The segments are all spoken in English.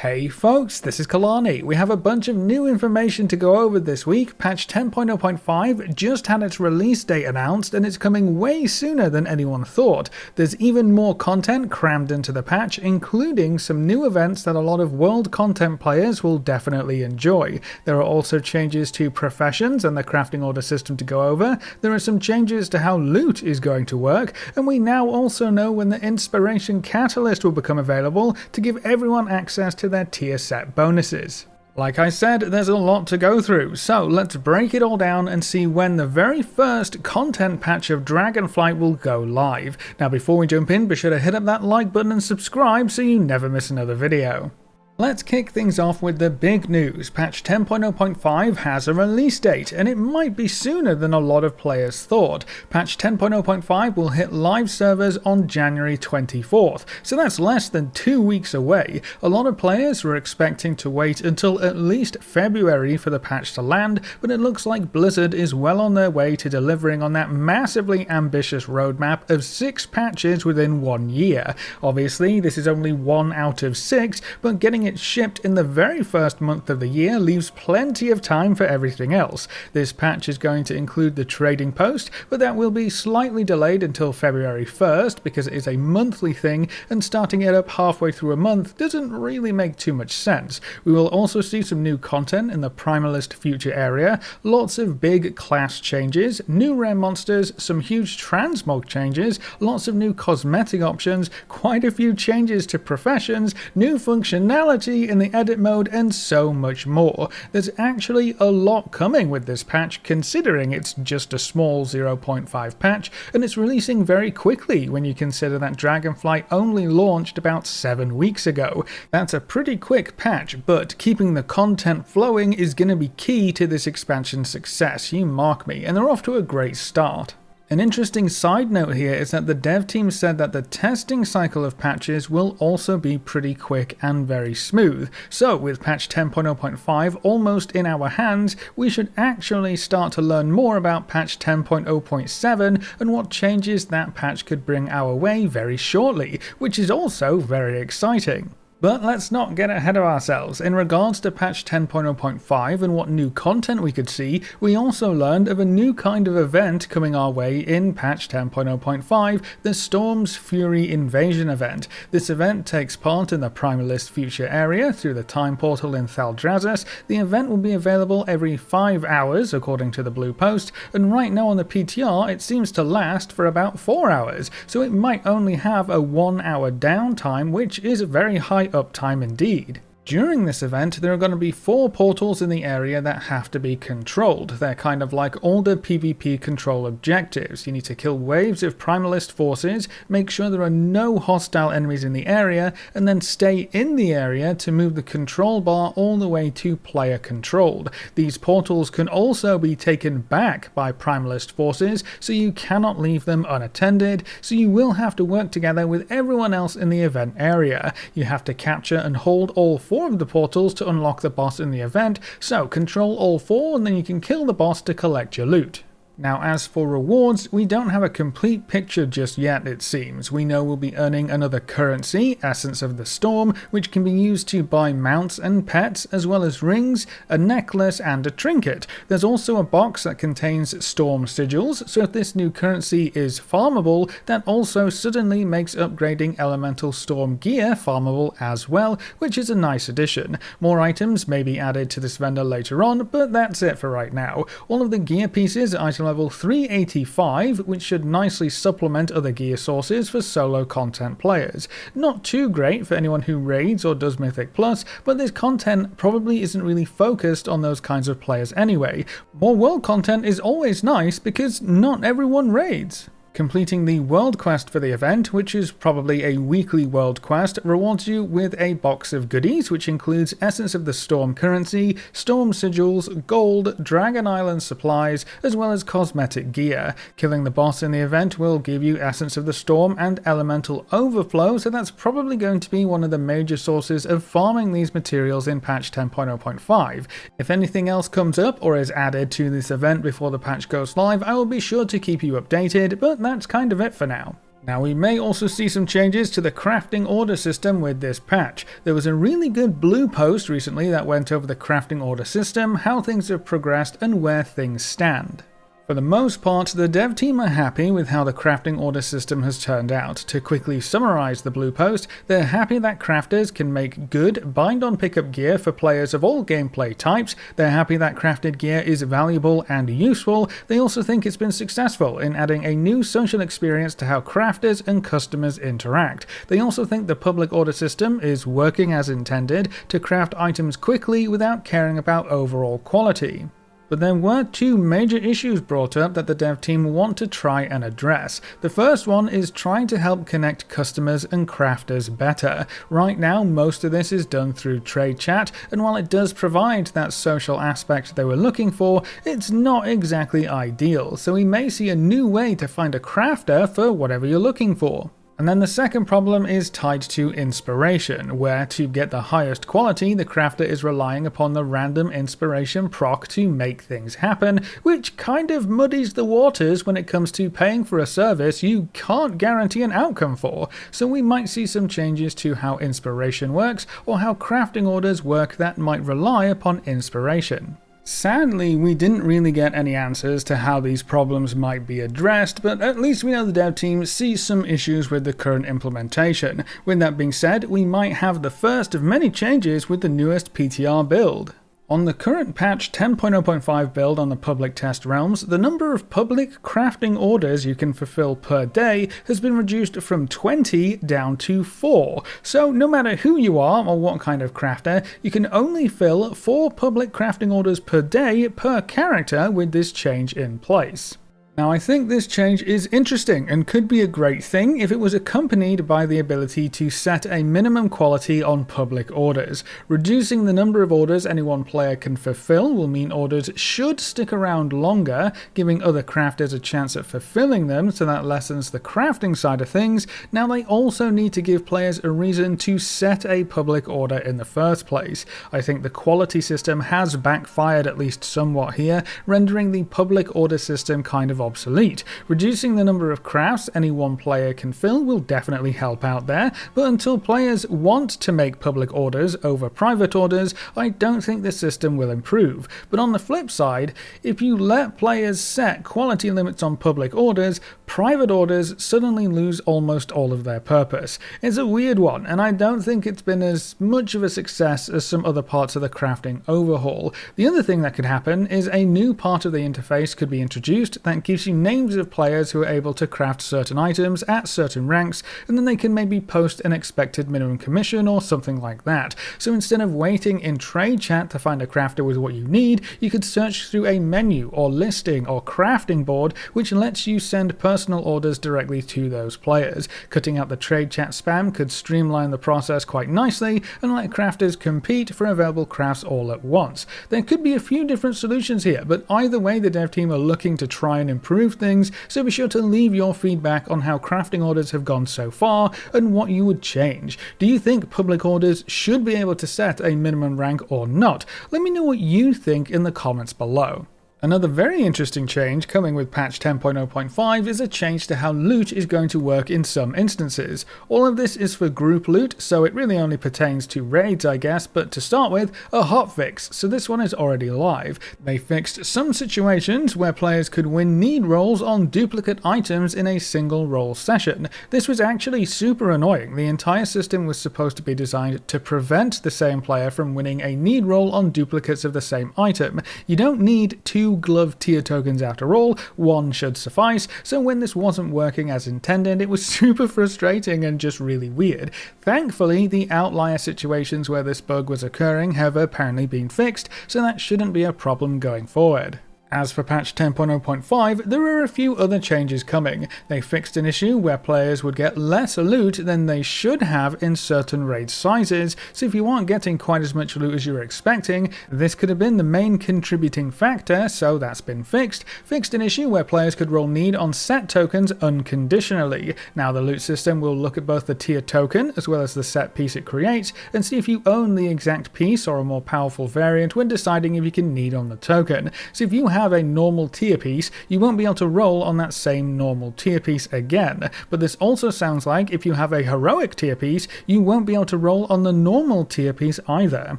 Hey folks, this is Kalani. We have a bunch of new information to go over this week. Patch 10.0.5 just had its release date announced and it's coming way sooner than anyone thought. There's even more content crammed into the patch, including some new events that a lot of world content players will definitely enjoy. There are also changes to professions and the crafting order system to go over. There are some changes to how loot is going to work, and we now also know when the Inspiration Catalyst will become available to give everyone access to their tier set bonuses. Like I said, there's a lot to go through, so let's break it all down and see when the very first content patch of Dragonflight will go live. Now before we jump in, be sure to hit up that like button and subscribe so you never miss another video. Let's kick things off with the big news. Patch 10.0.5 has a release date, and it might be sooner than a lot of players thought. Patch 10.0.5 will hit live servers on January 24th, so that's less than 2 weeks away. A lot of players were expecting to wait until at least February for the patch to land, but it looks like Blizzard is well on their way to delivering on that massively ambitious roadmap of 6 patches within 1 year. Obviously, this is only 1 out of 6, but getting it shipped in the very first month of the year leaves plenty of time for everything else. This patch is going to include the trading post, but that will be slightly delayed until February 1st because it is a monthly thing, and starting it up halfway through a month doesn't really make too much sense. We will also see some new content in the Primalist future area, lots of big class changes, new rare monsters, some huge transmog changes, lots of new cosmetic options, quite a few changes to professions, new functionality in the edit mode, and so much more. There's actually a lot coming with this patch, considering it's just a small 0.5 patch, and it's releasing very quickly when you consider that Dragonflight only launched about 7 weeks ago. That's a pretty quick patch, but keeping the content flowing is going to be key to this expansion's success, you mark me, and they're off to a great start. An interesting side note here is that the dev team said that the testing cycle of patches will also be pretty quick and very smooth. So with patch 10.0.5 almost in our hands, we should actually start to learn more about patch 10.0.7 and what changes that patch could bring our way very shortly, which is also very exciting. But let's not get ahead of ourselves. In regards to patch 10.0.5 and what new content we could see, we also learned of a new kind of event coming our way in patch 10.0.5, the Storm's Fury Invasion event. This event takes part in the Primalist future area through the time portal in Thaldraszus. The event will be available every 5 hours according to the Blue Post, and right now on the PTR it seems to last for about 4 hours, so it might only have a 1 hour downtime, which is very high uptime indeed. During this event, there are going to be 4 portals in the area that have to be controlled. They're kind of like older PvP control objectives. You need to kill waves of Primalist forces, make sure there are no hostile enemies in the area, and then stay in the area to move the control bar all the way to player controlled. These portals can also be taken back by Primalist forces, so you cannot leave them unattended, so you will have to work together with everyone else in the event area. You have to capture and hold all 4 of the portals to unlock the boss in the event, so control all 4 and then you can kill the boss to collect your loot. Now as for rewards, we don't have a complete picture just yet it seems. We know we'll be earning another currency, Essence of the Storm, which can be used to buy mounts and pets, as well as rings, a necklace and a trinket. There's also a box that contains Storm Sigils, so if this new currency is farmable, that also suddenly makes upgrading Elemental Storm gear farmable as well, which is a nice addition. More items may be added to this vendor later on, but that's it for right now. All of the gear pieces are item level 385, which should nicely supplement other gear sources for solo content players. Not too great for anyone who raids or does Mythic Plus, but this content probably isn't really focused on those kinds of players anyway. More world content is always nice because not everyone raids. Completing the world quest for the event, which is probably a weekly world quest, rewards you with a box of goodies, which includes Essence of the Storm currency, Storm Sigils, gold, Dragon Island supplies, as well as cosmetic gear. Killing the boss in the event will give you Essence of the Storm and Elemental Overflow, so that's probably going to be one of the major sources of farming these materials in patch 10.0.5. If anything else comes up or is added to this event before the patch goes live, I will be sure to keep you updated, but that's kind of it for now. Now we may also see some changes to the crafting order system with this patch. There was a really good blue post recently that went over the crafting order system, how things have progressed and where things stand. For the most part, the dev team are happy with how the crafting order system has turned out. To quickly summarize the blue post, they're happy that crafters can make good bind-on pickup gear for players of all gameplay types. They're happy that crafted gear is valuable and useful. They also think it's been successful in adding a new social experience to how crafters and customers interact. They also think the public order system is working as intended to craft items quickly without caring about overall quality. But there were two major issues brought up that the dev team want to try and address. The first one is trying to help connect customers and crafters better. Right now, most of this is done through trade chat, and while it does provide that social aspect they were looking for, it's not exactly ideal, so we may see a new way to find a crafter for whatever you're looking for. And then the second problem is tied to inspiration, where to get the highest quality, the crafter is relying upon the random inspiration proc to make things happen, which kind of muddies the waters when it comes to paying for a service you can't guarantee an outcome for. So we might see some changes to how inspiration works, or how crafting orders work that might rely upon inspiration. Sadly, we didn't really get any answers to how these problems might be addressed, but at least we know the dev team sees some issues with the current implementation. With that being said, we might have the first of many changes with the newest PTR build. On the current patch 10.0.5 build on the public test realms, the number of public crafting orders you can fulfill per day has been reduced from 20 down to 4. So no matter who you are or what kind of crafter, you can only fill 4 public crafting orders per day per character with this change in place. Now I think this change is interesting and could be a great thing if it was accompanied by the ability to set a minimum quality on public orders. Reducing the number of orders any one player can fulfill will mean orders should stick around longer, giving other crafters a chance at fulfilling them, so that lessens the crafting side of things. Now they also need to give players a reason to set a public order in the first place. I think the quality system has backfired at least somewhat here, rendering the public order system kind of obsolete. Reducing the number of crafts any one player can fill will definitely help out there, but until players want to make public orders over private orders, I don't think the system will improve. But on the flip side, if you let players set quality limits on public orders, private orders suddenly lose almost all of their purpose. It's a weird one, and I don't think it's been as much of a success as some other parts of the crafting overhaul. The other thing that could happen is a new part of the interface could be introduced that gives you names of players who are able to craft certain items at certain ranks, and then they can maybe post an expected minimum commission or something like that. So instead of waiting in trade chat to find a crafter with what you need, you could search through a menu or listing or crafting board which lets you send personal orders directly to those players. Cutting out the trade chat spam could streamline the process quite nicely and let crafters compete for available crafts all at once. There could be a few different solutions here, but either way the dev team are looking to try and improve things, so be sure to leave your feedback on how crafting orders have gone so far and what you would change. Do you think public orders should be able to set a minimum rank or not? Let me know what you think in the comments below. Another very interesting change coming with patch 10.0.5 is a change to how loot is going to work in some instances. All of this is for group loot, so it really only pertains to raids I guess, but to start with, a hotfix, so this one is already live. They fixed some situations where players could win need rolls on duplicate items in a single roll session. This was actually super annoying. The entire system was supposed to be designed to prevent the same player from winning a need roll on duplicates of the same item. You don't need 2 glove tier tokens after all, 1 should suffice, so when this wasn't working as intended, it was super frustrating and just really weird. Thankfully, the outlier situations where this bug was occurring have apparently been fixed, so that shouldn't be a problem going forward. As for patch 10.0.5, there are a few other changes coming. They fixed an issue where players would get less loot than they should have in certain raid sizes, so if you aren't getting quite as much loot as you were expecting, this could have been the main contributing factor, so that's been fixed. Fixed an issue where players could roll need on set tokens unconditionally. Now the loot system will look at both the tier token as well as the set piece it creates, and see if you own the exact piece or a more powerful variant when deciding if you can need on the token. So if you have have a normal tier piece, you won't be able to roll on that same normal tier piece again. But this also sounds like if you have a heroic tier piece, you won't be able to roll on the normal tier piece either.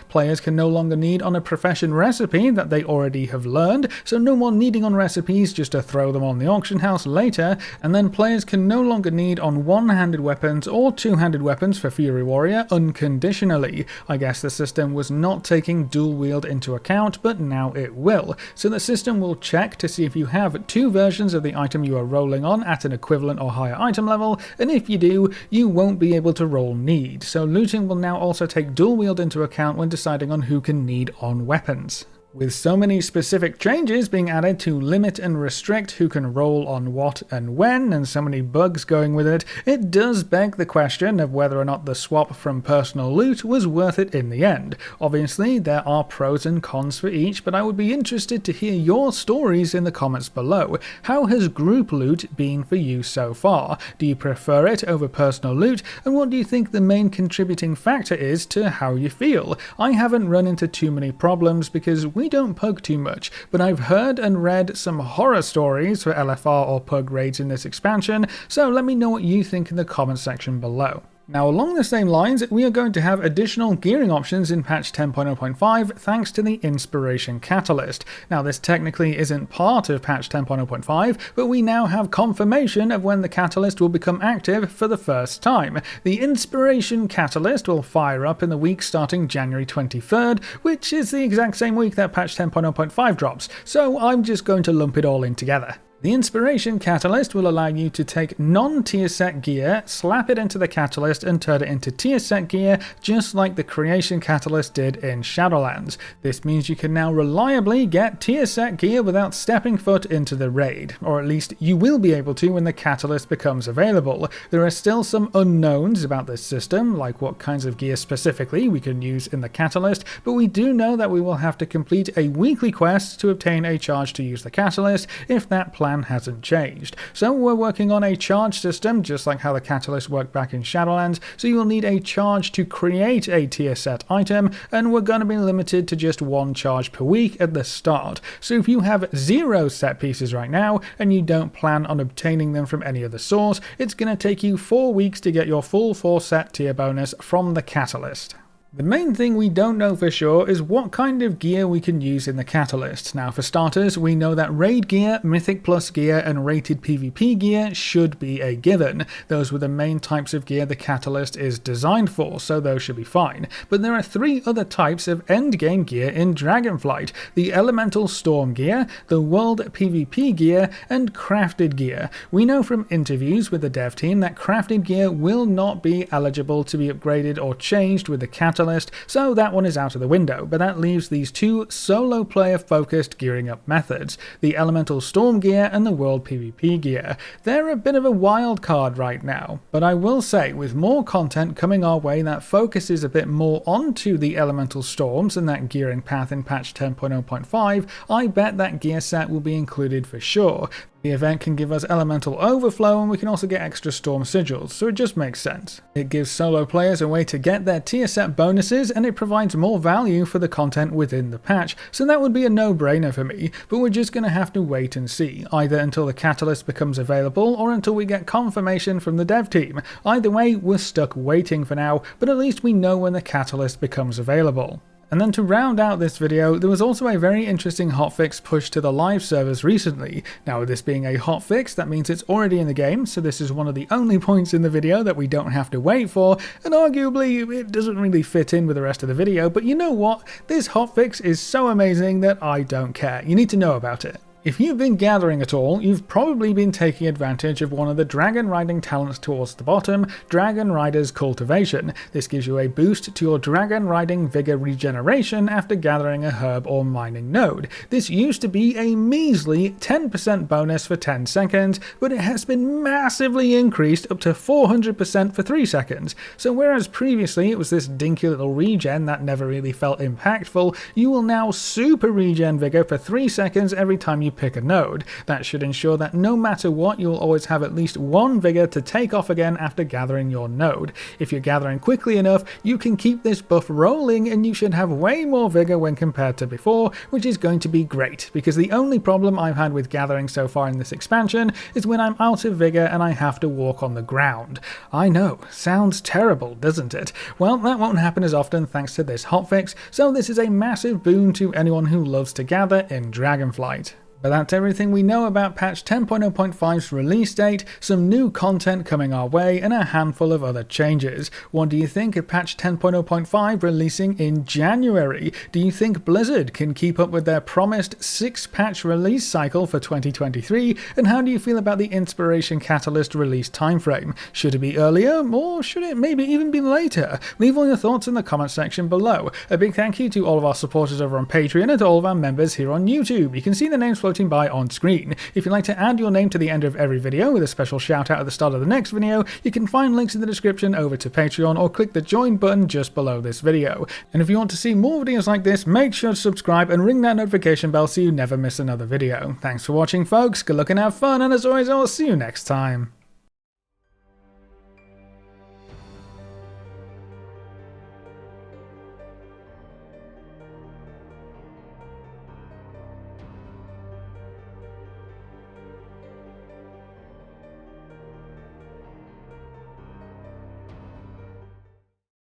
Players can no longer need on a profession recipe that they already have learned, so no more needing on recipes just to throw them on the auction house later, and then players can no longer need on one-handed weapons or two-handed weapons for Fury Warrior unconditionally. I guess the system was not taking dual wield into account, but now it will. So the system will check to see if you have two versions of the item you are rolling on at an equivalent or higher item level, and if you do, you won't be able to roll need. So looting will now also take dual wield into account when deciding on who can need on weapons. With so many specific changes being added to limit and restrict who can roll on what and when, and so many bugs going with it, it does beg the question of whether or not the swap from personal loot was worth it in the end. Obviously, there are pros and cons for each, but I would be interested to hear your stories in the comments below. How has group loot been for you so far? Do you prefer it over personal loot, and what do you think the main contributing factor is to how you feel? I haven't run into too many problems because we don't pug too much, but I've heard and read some horror stories for LFR or pug raids in this expansion, so let me know what you think in the comment section below. Now, along the same lines, we are going to have additional gearing options in patch 10.0.5 thanks to the Inspiration Catalyst. Now, this technically isn't part of patch 10.0.5, but we now have confirmation of when the Catalyst will become active for the first time. The Inspiration Catalyst will fire up in the week starting January 23rd, which is the exact same week that patch 10.0.5 drops, so I'm just going to lump it all in together. The Inspiration Catalyst will allow you to take non-tier set gear, slap it into the Catalyst and turn it into tier set gear, just like the Creation Catalyst did in Shadowlands. This means you can now reliably get tier set gear without stepping foot into the raid, or at least you will be able to when the Catalyst becomes available. There are still some unknowns about this system, like what kinds of gear specifically we can use in the Catalyst, but we do know that we will have to complete a weekly quest to obtain a charge to use the Catalyst if that plan hasn't changed. So we're working on a charge system, just like how the Catalyst worked back in Shadowlands, so you will need a charge to create a tier set item, and we're going to be limited to just one charge per week at the start. So if you have 0 set pieces right now, and you don't plan on obtaining them from any other source, it's going to take you 4 weeks to get your full 4 set tier bonus from the Catalyst. The main thing we don't know for sure is what kind of gear we can use in the Catalyst. Now, for starters, we know that raid gear, Mythic Plus gear, and rated PvP gear should be a given. Those were the main types of gear the Catalyst is designed for, so those should be fine. But there are 3 other types of endgame gear in Dragonflight: the Elemental Storm gear, the World PvP gear, and crafted gear. We know from interviews with the dev team that crafted gear will not be eligible to be upgraded or changed with the Catalyst, so that one is out of the window, but that leaves these 2 solo player focused gearing up methods: the Elemental Storm gear and the World PvP gear. They're a bit of a wild card right now, but I will say with more content coming our way that focuses a bit more onto the Elemental Storms and that gearing path in patch 10.0.5, I bet that gear set will be included for sure. The event can give us elemental overflow, and we can also get extra storm sigils, so it just makes sense. It gives solo players a way to get their tier set bonuses, and it provides more value for the content within the patch, so that would be a no-brainer for me, but we're just going to have to wait and see, either until the Catalyst becomes available or until we get confirmation from the dev team. Either way, we're stuck waiting for now, but at least we know when the Catalyst becomes available. And then to round out this video, there was also a very interesting hotfix pushed to the live servers recently. Now, with this being a hotfix, that means it's already in the game, so this is one of the only points in the video that we don't have to wait for, and arguably it doesn't really fit in with the rest of the video, but you know what? This hotfix is so amazing that I don't care. You need to know about it. If you've been gathering at all, you've probably been taking advantage of one of the dragon riding talents towards the bottom, Dragon Rider's Cultivation. This gives you a boost to your dragon riding vigor regeneration after gathering a herb or mining node. This used to be a measly 10% bonus for 10 seconds, but it has been massively increased up to 400% for 3 seconds. So whereas previously it was this dinky little regen that never really felt impactful, you will now super regen vigor for 3 seconds every time you pick a node. That should ensure that no matter what, you'll always have at least one vigor to take off again after gathering your node. If you're gathering quickly enough, you can keep this buff rolling and you should have way more vigor when compared to before, which is going to be great, because the only problem I've had with gathering so far in this expansion is when I'm out of vigor and I have to walk on the ground. I know, sounds terrible, doesn't it? Well, that won't happen as often thanks to this hotfix, so this is a massive boon to anyone who loves to gather in Dragonflight. But that's everything we know about patch 10.0.5's release date, some new content coming our way, and a handful of other changes. What do you think of patch 10.0.5 releasing in January? Do you think Blizzard can keep up with their promised 6-patch release cycle for 2023? And how do you feel about the Inspiration Catalyst release timeframe? Should it be earlier, or should it maybe even be later? Leave all your thoughts in the comment section below. A big thank you to all of our supporters over on Patreon and to all of our members here on YouTube. You can see the names floating by on screen. If you'd like to add your name to the end of every video with a special shout out at the start of the next video, you can find links in the description over to Patreon or click the join button just below this video. And if you want to see more videos like this, make sure to subscribe and ring that notification bell so you never miss another video. Thanks for watching folks, good luck and have fun, and as always I'll see you next time.